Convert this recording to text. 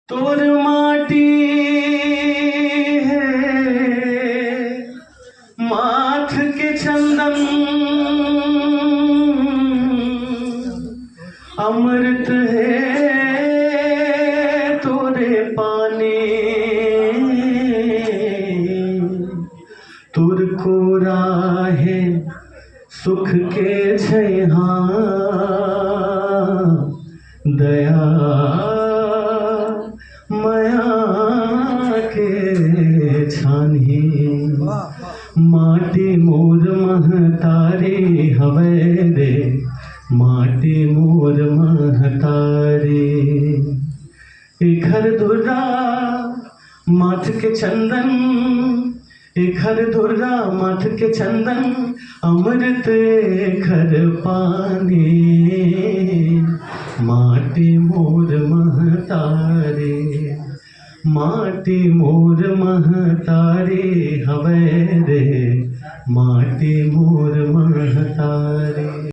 तोर माटी है माथ के चंदन अमृत है तोरे पानी तुर को राहे सुख के छैहा दया माया के छानी माटी मोर महतारी हवे रे माटी मोर महतारी इखर धुर्रा माथ के चंदन इखर धुर्रा माथ के चंदन अमृत खर पानी माटी मोर महतारी माटी मोर महतारी हवे रे माटी मोर महतारी।